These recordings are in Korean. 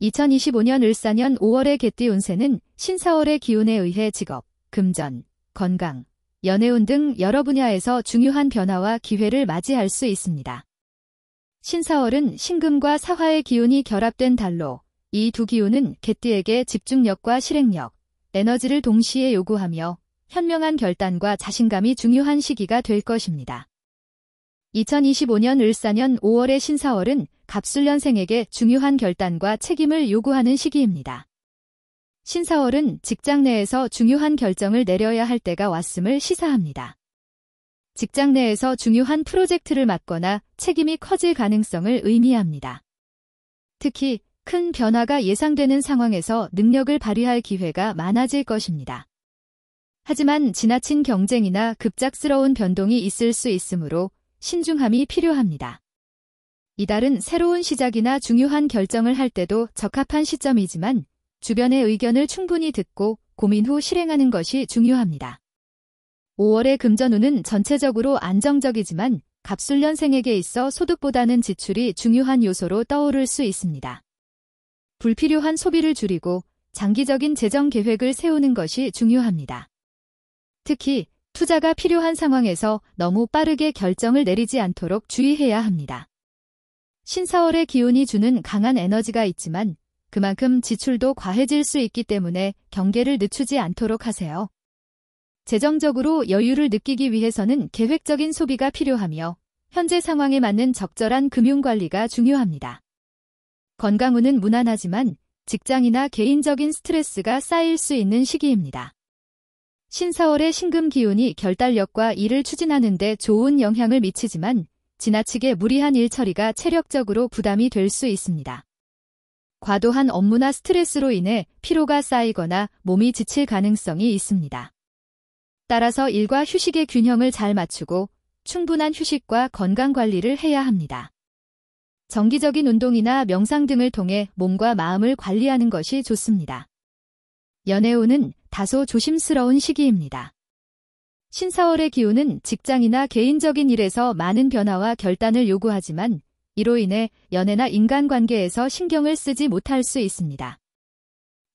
2025년 을사년 5월의 개띠 운세는 신사월의 기운에 의해 직업, 금전, 건강, 연애운 등 여러 분야에서 중요한 변화와 기회를 맞이할 수 있습니다. 신사월은 신금과 사화의 기운이 결합된 달로 이 두 기운은 개띠에게 집중력과 실행력, 에너지를 동시에 요구하며 현명한 결단과 자신감이 중요한 시기가 될 것입니다. 2025년 을사년 5월의 신사월은 갑술년생에게 중요한 결단과 책임을 요구하는 시기입니다. 신사월은 직장 내에서 중요한 결정을 내려야 할 때가 왔음을 시사합니다. 직장 내에서 중요한 프로젝트를 맡거나 책임이 커질 가능성을 의미합니다. 특히 큰 변화가 예상되는 상황에서 능력을 발휘할 기회가 많아질 것입니다. 하지만 지나친 경쟁이나 급작스러운 변동이 있을 수 있으므로 신중함이 필요합니다. 이달은 새로운 시작이나 중요한 결정을 할 때도 적합한 시점이지만 주변의 의견을 충분히 듣고 고민 후 실행하는 것이 중요합니다. 5월의 금전운은 전체적으로 안정적이지만 갑술년생에게 있어 소득보다는 지출이 중요한 요소로 떠오를 수 있습니다. 불필요한 소비를 줄이고 장기적인 재정 계획을 세우는 것이 중요합니다. 특히 투자가 필요한 상황에서 너무 빠르게 결정을 내리지 않도록 주의해야 합니다. 신사월의 기운이 주는 강한 에너지가 있지만 그만큼 지출도 과해질 수 있기 때문에 경계를 늦추지 않도록 하세요. 재정적으로 여유를 느끼기 위해서는 계획적인 소비가 필요하며 현재 상황에 맞는 적절한 금융관리가 중요합니다. 건강운은 무난하지만 직장이나 개인적인 스트레스가 쌓일 수 있는 시기입니다. 신사월의 신금 기운이 결단력과 일을 추진하는 데 좋은 영향을 미치지만 지나치게 무리한 일 처리가 체력적으로 부담이 될 수 있습니다. 과도한 업무나 스트레스로 인해 피로가 쌓이거나 몸이 지칠 가능성이 있습니다. 따라서 일과 휴식의 균형을 잘 맞추고 충분한 휴식과 건강 관리를 해야 합니다. 정기적인 운동이나 명상 등을 통해 몸과 마음을 관리하는 것이 좋습니다. 연애운은 다소 조심스러운 시기입니다. 신사월의 기운은 직장이나 개인적인 일에서 많은 변화와 결단을 요구하지만 이로 인해 연애나 인간관계에서 신경을 쓰지 못할 수 있습니다.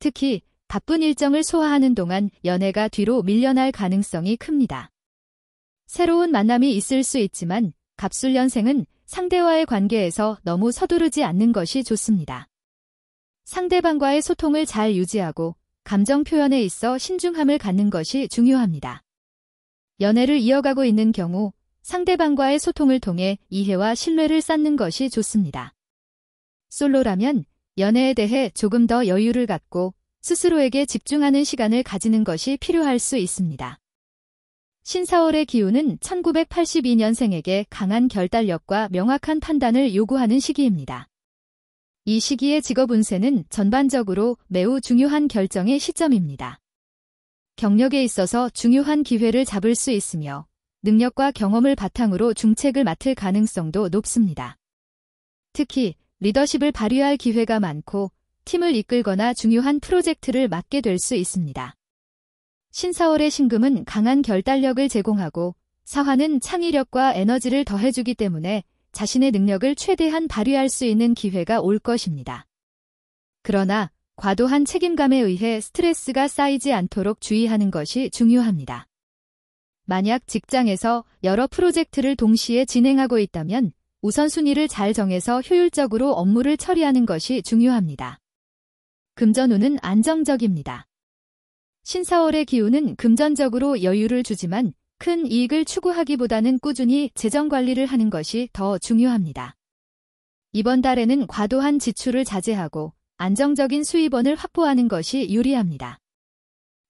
특히 바쁜 일정을 소화하는 동안 연애가 뒤로 밀려날 가능성이 큽니다. 새로운 만남이 있을 수 있지만 갑술년생은 상대와의 관계에서 너무 서두르지 않는 것이 좋습니다. 상대방과의 소통을 잘 유지하고 감정 표현에 있어 신중함을 갖는 것이 중요합니다. 연애를 이어가고 있는 경우 상대방과의 소통을 통해 이해와 신뢰를 쌓는 것이 좋습니다. 솔로라면 연애에 대해 조금 더 여유를 갖고 스스로에게 집중하는 시간을 가지는 것이 필요할 수 있습니다. 신사월의 기운은 1982년생에게 강한 결단력과 명확한 판단을 요구하는 시기입니다. 이 시기의 직업 운세는 전반적으로 매우 중요한 결정의 시점입니다. 경력에 있어서 중요한 기회를 잡을 수 있으며 능력과 경험을 바탕으로 중책을 맡을 가능성도 높습니다. 특히 리더십을 발휘할 기회가 많고 팀을 이끌거나 중요한 프로젝트를 맡게 될 수 있습니다. 신사월의 신금은 강한 결단력을 제공하고 사화는 창의력과 에너지를 더해주기 때문에 자신의 능력을 최대한 발휘할 수 있는 기회가 올 것입니다. 그러나 과도한 책임감에 의해 스트레스가 쌓이지 않도록 주의하는 것이 중요합니다. 만약 직장에서 여러 프로젝트를 동시에 진행하고 있다면 우선순위를 잘 정해서 효율적으로 업무를 처리하는 것이 중요합니다. 금전운은 안정적입니다. 신사월의 기운은 금전적으로 여유를 주지만 큰 이익을 추구하기보다는 꾸준히 재정 관리를 하는 것이 더 중요합니다. 이번 달에는 과도한 지출을 자제하고 안정적인 수입원을 확보하는 것이 유리합니다.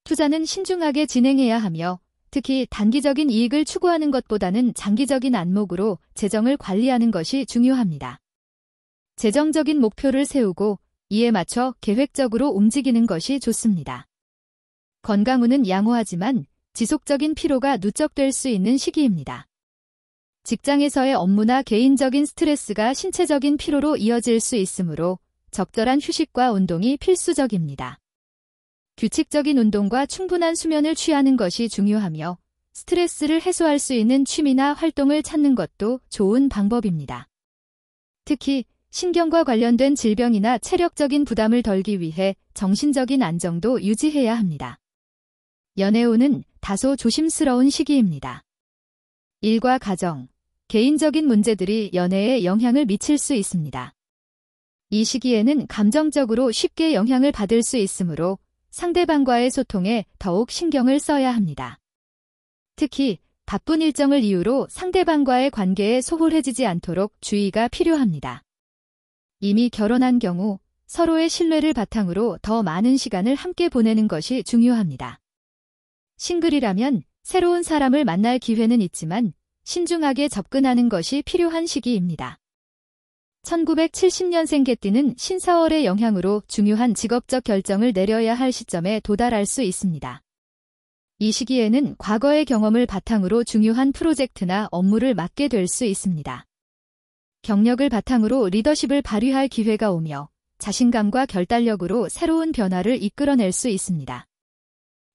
투자는 신중하게 진행해야 하며 특히 단기적인 이익을 추구하는 것보다는 장기적인 안목으로 재정을 관리하는 것이 중요합니다. 재정적인 목표를 세우고 이에 맞춰 계획적으로 움직이는 것이 좋습니다. 건강운은 양호하지만 지속적인 피로가 누적될 수 있는 시기입니다. 직장에서의 업무나 개인적인 스트레스가 신체적인 피로로 이어질 수 있으므로 적절한 휴식과 운동이 필수적입니다. 규칙적인 운동과 충분한 수면을 취하는 것이 중요하며 스트레스를 해소할 수 있는 취미나 활동을 찾는 것도 좋은 방법입니다. 특히 신경과 관련된 질병이나 체력적인 부담을 덜기 위해 정신적인 안정도 유지해야 합니다. 연애운은 다소 조심스러운 시기입니다. 일과 가정, 개인적인 문제들이 연애에 영향을 미칠 수 있습니다. 이 시기에는 감정적으로 쉽게 영향을 받을 수 있으므로 상대방과의 소통에 더욱 신경을 써야 합니다. 특히 바쁜 일정을 이유로 상대방과의 관계에 소홀해지지 않도록 주의가 필요합니다. 이미 결혼한 경우 서로의 신뢰를 바탕으로 더 많은 시간을 함께 보내는 것이 중요합니다. 싱글이라면 새로운 사람을 만날 기회는 있지만 신중하게 접근하는 것이 필요한 시기입니다. 1970년생 개띠는 신사월의 영향으로 중요한 직업적 결정을 내려야 할 시점에 도달할 수 있습니다. 이 시기에는 과거의 경험을 바탕으로 중요한 프로젝트나 업무를 맡게 될 수 있습니다. 경력을 바탕으로 리더십을 발휘할 기회가 오며 자신감과 결단력으로 새로운 변화를 이끌어낼 수 있습니다.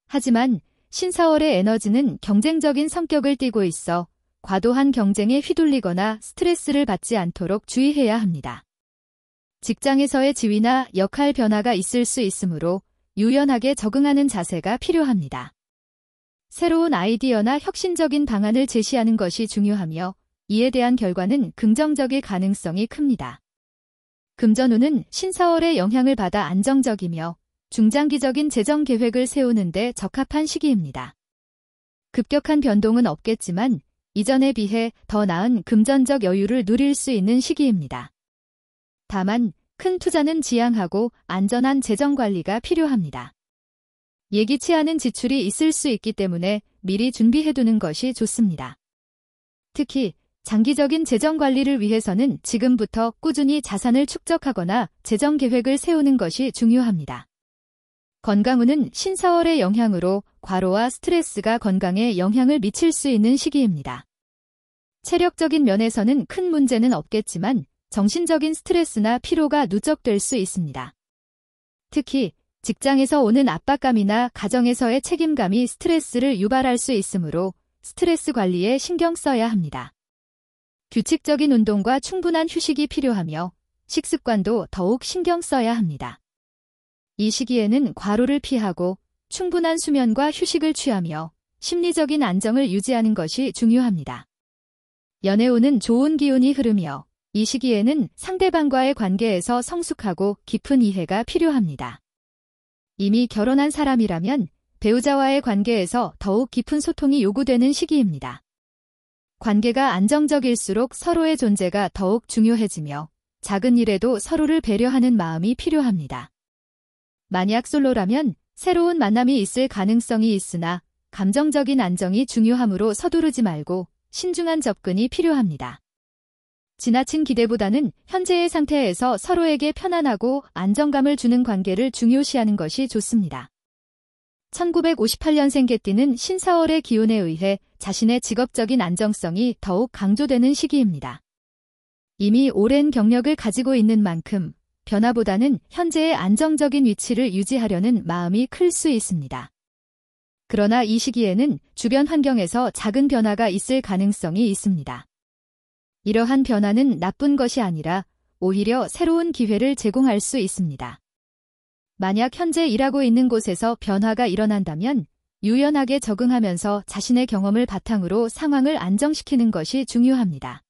하지만 신사월의 에너지는 경쟁적인 성격을 띠고 있어 과도한 경쟁에 휘둘리거나 스트레스를 받지 않도록 주의해야 합니다. 직장에서의 지위나 역할 변화가 있을 수 있으므로 유연하게 적응하는 자세가 필요합니다. 새로운 아이디어나 혁신적인 방안을 제시하는 것이 중요하며 이에 대한 결과는 긍정적일 가능성이 큽니다. 금전운은 신사월의 영향을 받아 안정적이며 중장기적인 재정 계획을 세우는 데 적합한 시기입니다. 급격한 변동은 없겠지만 이전에 비해 더 나은 금전적 여유를 누릴 수 있는 시기입니다. 다만 큰 투자는 지양하고 안전한 재정 관리가 필요합니다. 예기치 않은 지출이 있을 수 있기 때문에 미리 준비해두는 것이 좋습니다. 특히 장기적인 재정 관리를 위해서는 지금부터 꾸준히 자산을 축적하거나 재정 계획을 세우는 것이 중요합니다. 건강운은 신사월의 영향으로 과로와 스트레스가 건강에 영향을 미칠 수 있는 시기입니다. 체력적인 면에서는 큰 문제는 없겠지만 정신적인 스트레스나 피로가 누적될 수 있습니다. 특히 직장에서 오는 압박감이나 가정에서의 책임감이 스트레스를 유발할 수 있으므로 스트레스 관리에 신경 써야 합니다. 규칙적인 운동과 충분한 휴식이 필요하며 식습관도 더욱 신경 써야 합니다. 이 시기에는 과로를 피하고 충분한 수면과 휴식을 취하며 심리적인 안정을 유지하는 것이 중요합니다. 연애운은 좋은 기운이 흐르며 이 시기에는 상대방과의 관계에서 성숙하고 깊은 이해가 필요합니다. 이미 결혼한 사람이라면 배우자와의 관계에서 더욱 깊은 소통이 요구되는 시기입니다. 관계가 안정적일수록 서로의 존재가 더욱 중요해지며 작은 일에도 서로를 배려하는 마음이 필요합니다. 만약 솔로라면 새로운 만남이 있을 가능성이 있으나 감정적인 안정이 중요하므로 서두르지 말고 신중한 접근이 필요합니다. 지나친 기대보다는 현재의 상태에서 서로에게 편안하고 안정감을 주는 관계를 중요시하는 것이 좋습니다. 1958년생 개띠는 신사월의 기운에 의해 자신의 직업적인 안정성이 더욱 강조되는 시기입니다. 이미 오랜 경력을 가지고 있는 만큼 변화보다는 현재의 안정적인 위치를 유지하려는 마음이 클 수 있습니다. 그러나 이 시기에는 주변 환경에서 작은 변화가 있을 가능성이 있습니다. 이러한 변화는 나쁜 것이 아니라 오히려 새로운 기회를 제공할 수 있습니다. 만약 현재 일하고 있는 곳에서 변화가 일어난다면 유연하게 적응하면서 자신의 경험을 바탕으로 상황을 안정시키는 것이 중요합니다.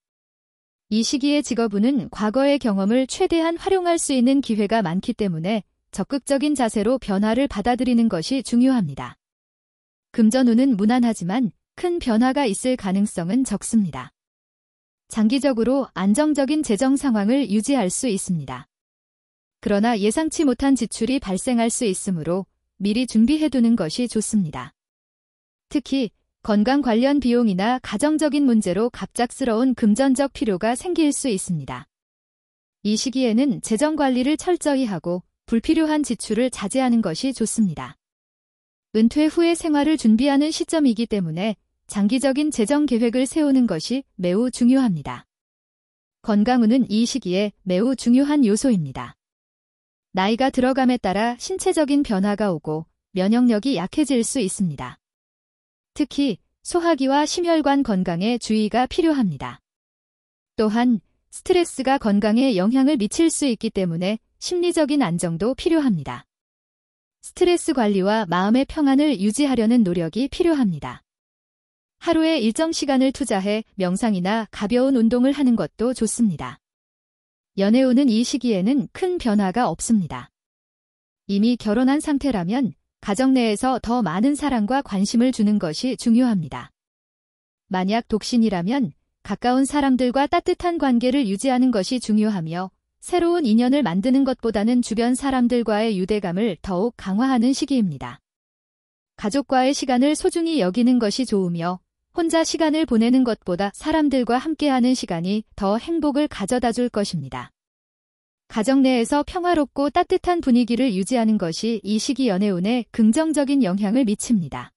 이 시기의 직업운은 과거의 경험을 최대한 활용할 수 있는 기회가 많기 때문에 적극적인 자세로 변화를 받아들이는 것이 중요합니다. 금전운은 무난하지만 큰 변화가 있을 가능성은 적습니다. 장기적으로 안정적인 재정 상황을 유지할 수 있습니다. 그러나 예상치 못한 지출이 발생할 수 있으므로 미리 준비해두는 것이 좋습니다. 특히 건강 관련 비용이나 가정적인 문제로 갑작스러운 금전적 필요가 생길 수 있습니다. 이 시기에는 재정 관리를 철저히 하고 불필요한 지출을 자제하는 것이 좋습니다. 은퇴 후의 생활을 준비하는 시점이기 때문에 장기적인 재정 계획을 세우는 것이 매우 중요합니다. 건강운은 이 시기에 매우 중요한 요소입니다. 나이가 들어감에 따라 신체적인 변화가 오고 면역력이 약해질 수 있습니다. 특히 소화기와 심혈관 건강에 주의가 필요합니다. 또한 스트레스가 건강에 영향을 미칠 수 있기 때문에 심리적인 안정도 필요합니다. 스트레스 관리와 마음의 평안을 유지하려는 노력이 필요합니다. 하루에 일정 시간을 투자해 명상이나 가벼운 운동을 하는 것도 좋습니다. 연애 오는 이 시기에는 큰 변화가 없습니다. 이미 결혼한 상태라면 가정 내에서 더 많은 사랑과 관심을 주는 것이 중요합니다. 만약 독신이라면 가까운 사람들과 따뜻한 관계를 유지하는 것이 중요하며 새로운 인연을 만드는 것보다는 주변 사람들과의 유대감을 더욱 강화하는 시기입니다. 가족과의 시간을 소중히 여기는 것이 좋으며 혼자 시간을 보내는 것보다 사람들과 함께하는 시간이 더 행복을 가져다 줄 것입니다. 가정 내에서 평화롭고 따뜻한 분위기를 유지하는 것이 이 시기 연애운에 긍정적인 영향을 미칩니다.